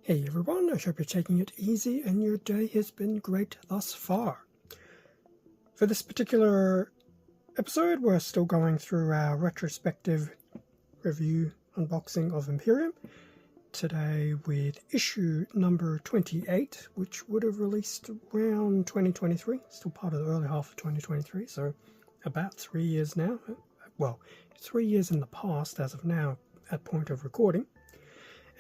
Hey everyone, I hope you're taking it easy and your day has been great thus far. For this particular episode, we're still going through our retrospective review unboxing of Imperium. Today with issue number 28, which would have released around 2023, still part of the early half of 2023, so about 3 years now. Well, 3 years in the past as of now at point of recording.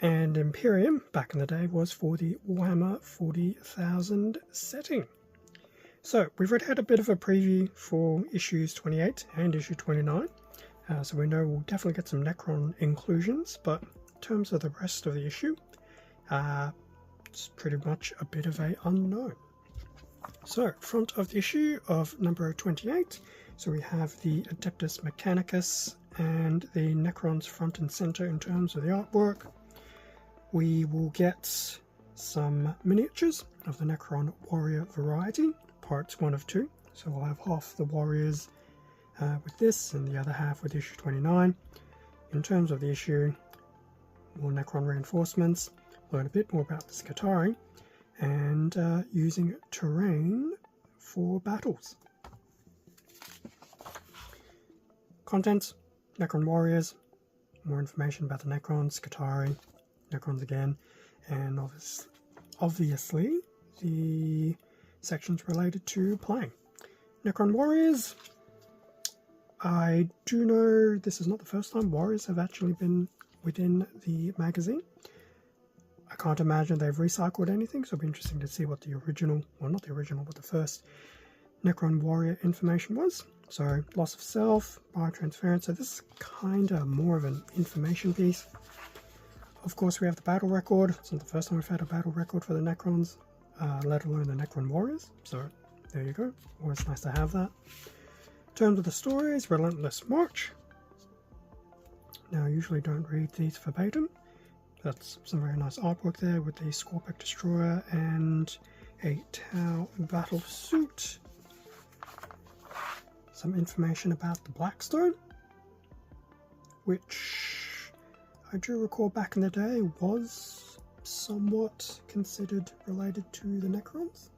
And Imperium, back in the day, was for the Warhammer 40,000 setting. So, we've already had a bit of a preview for issues 28 and issue 29. So we know we'll definitely get some Necron inclusions, but in terms of the rest of the issue, it's pretty much a bit of a unknown. So, front of the issue of number 28, so we have the Adeptus Mechanicus and the Necrons front and center in terms of the artwork. We will get some miniatures of the Necron warrior variety, parts 1 of 2. So we'll have half the warriors with this and the other half with issue 29. In terms of the issue, more Necron reinforcements, learn a bit more about the Skitarii, and using terrain for battles. Contents, Necron warriors, more information about the Necrons, Skitarii, Necrons again, and obviously the sections related to playing. Necron warriors, I do know this is not the first time warriors have actually been within the magazine. I can't imagine they've recycled anything, so it'll be interesting to see what the original, well not the original, but the first Necron warrior information was. So, loss of self, biotransference, so this is kind of more of an information piece. Of course, we have the battle record. It's not the first time we've had a battle record for the Necrons, let alone the Necron warriors. So, there you go. Always nice to have that. In terms of the stories, Relentless March. Now, I usually don't read these verbatim. That's some very nice artwork there with the Scorpic Destroyer and a Tau battle suit. Some information about the Blackstone, which I do recall back in the day was somewhat considered related to the Necrons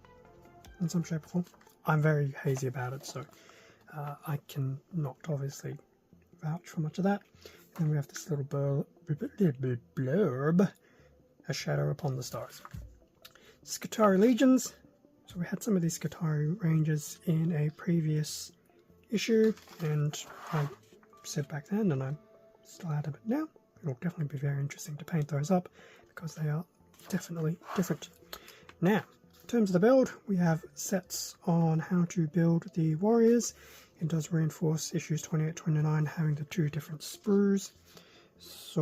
in some shape or form. I'm very hazy about it, so I can not obviously vouch for much of that. And then we have this little blurb, A Shadow Upon the Stars. Skitarii Legions. So we had some of these Skitarii ranges in a previous issue, and I said back then, and I'm still out of it now, it'll definitely be very interesting to paint those up because they are definitely different. Now, in terms of the build, we have sets on how to build the warriors. It does reinforce issues 28-29 having the 2 different sprues. So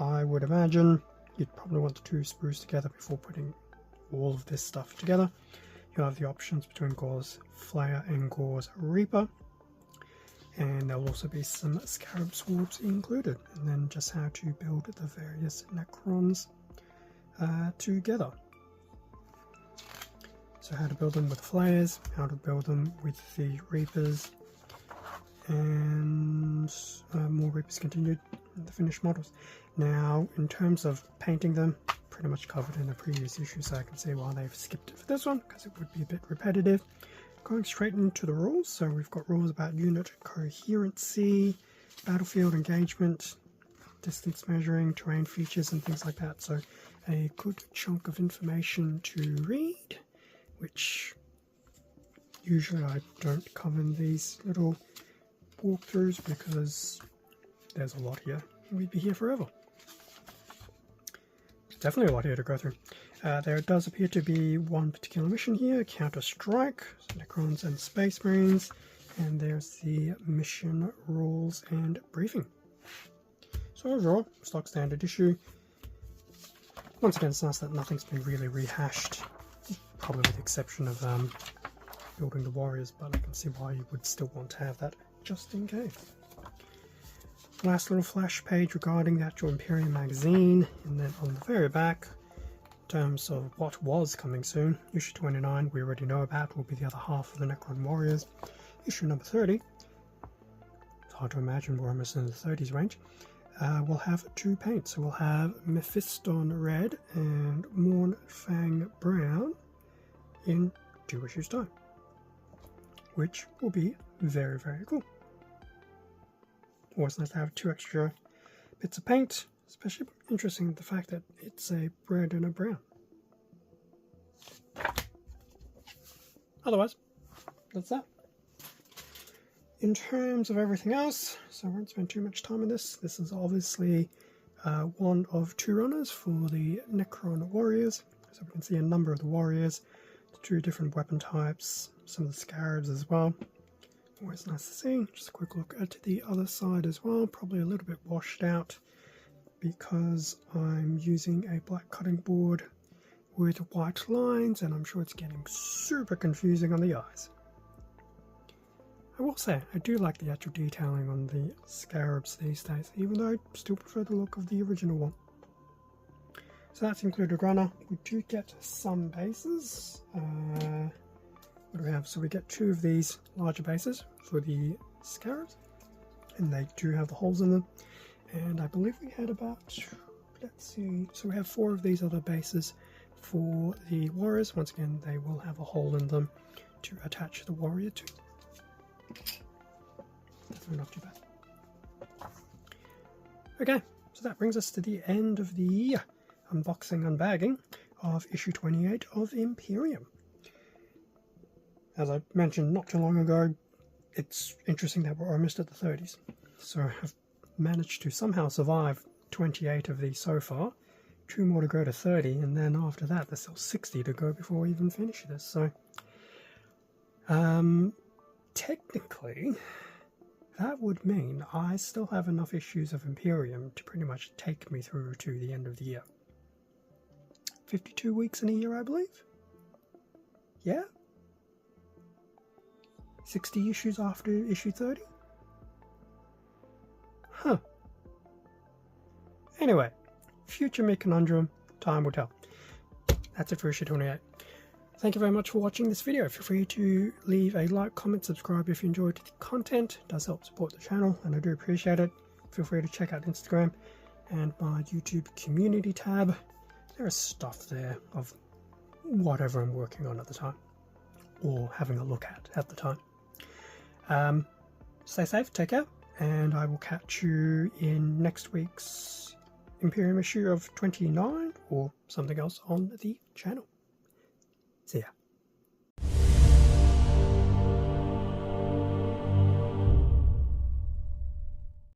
I would imagine you'd probably want the 2 sprues together before putting all of this stuff together. You'll have the options between Gore's Flayer and Gore's Reaper. And there'll also be some Scarab Swords included. And then just how to build the various Necrons together. So how to build them with Flayers, how to build them with the Reapers, and more Reapers continued in the finished models. Now, in terms of painting them, pretty much covered in the previous issue, so I can see why they've skipped it for this one, because it would be a bit repetitive. Going straight into the rules, so we've got rules about unit coherency, battlefield engagement, distance measuring, terrain features and things like that. So a good chunk of information to read, which usually I don't cover in these little walkthroughs because there's a lot here. We'd be here forever. Definitely a lot here to go through. There does appear to be one particular mission here, Counter Strike, so Necrons and Space Marines, and there's the mission rules and briefing. So overall, stock standard issue. Once again, it's nice that nothing's been really rehashed, probably with the exception of building the warriors, but I can see why you would still want to have that just in case. Last little flash page regarding the actual Imperium magazine, and then on the very back, in terms of what was coming soon, issue 29 we already know about, will be the other half of the Necron Warriors. Issue number 30, it's hard to imagine Warhammer's in the 30s range, we'll have 2 paints. So we'll have Mephiston Red and Mornfang Brown in 2 issues time, which will be very, very cool. Always nice to have 2 extra bits of paint, especially interesting the fact that it's a red and a brown. Otherwise, that's that. In terms of everything else, so I won't spend too much time on this. This is obviously one of 2 runners for the Necron warriors. So we can see a number of the warriors, 2 different weapon types, some of the scarabs as well. Always nice to see. Just a quick look at the other side as well. Probably a little bit washed out because I'm using a black cutting board with white lines, and I'm sure it's getting super confusing on the eyes. I will say, I do like the actual detailing on the scarabs these days, even though I still prefer the look of the original one. So that's included runner. We do get some bases. What do we have? So we get 2 of these larger bases for the scarabs, and they do have the holes in them. And I believe we had about, let's see, so we have 4 of these other bases for the warriors. Once again, they will have a hole in them to attach the warrior to. Definitely not too bad. Okay, so that brings us to the end of the unboxing, unbagging of issue 28 of Imperium. As I mentioned not too long ago, it's interesting that we're almost at the 30s. So I've managed to somehow survive 28 of these so far. 2 more to go to 30, and then after that there's still 60 to go before we even finish this. So technically that would mean I still have enough issues of Imperium to pretty much take me through to the end of the year. 52 weeks in a year, I believe? Yeah? 60 issues after issue 30? Huh. Anyway, future me conundrum, time will tell. That's it for issue 28. Thank you very much for watching this video. Feel free to leave a like, comment, subscribe if you enjoyed the content. It does help support the channel, and I do appreciate it. Feel free to check out Instagram and my YouTube community tab. There is stuff there of whatever I'm working on at the time, or having a look at the time. Stay safe, take care, and I will catch you in next week's Imperium issue of 29 or something else on the channel. See ya.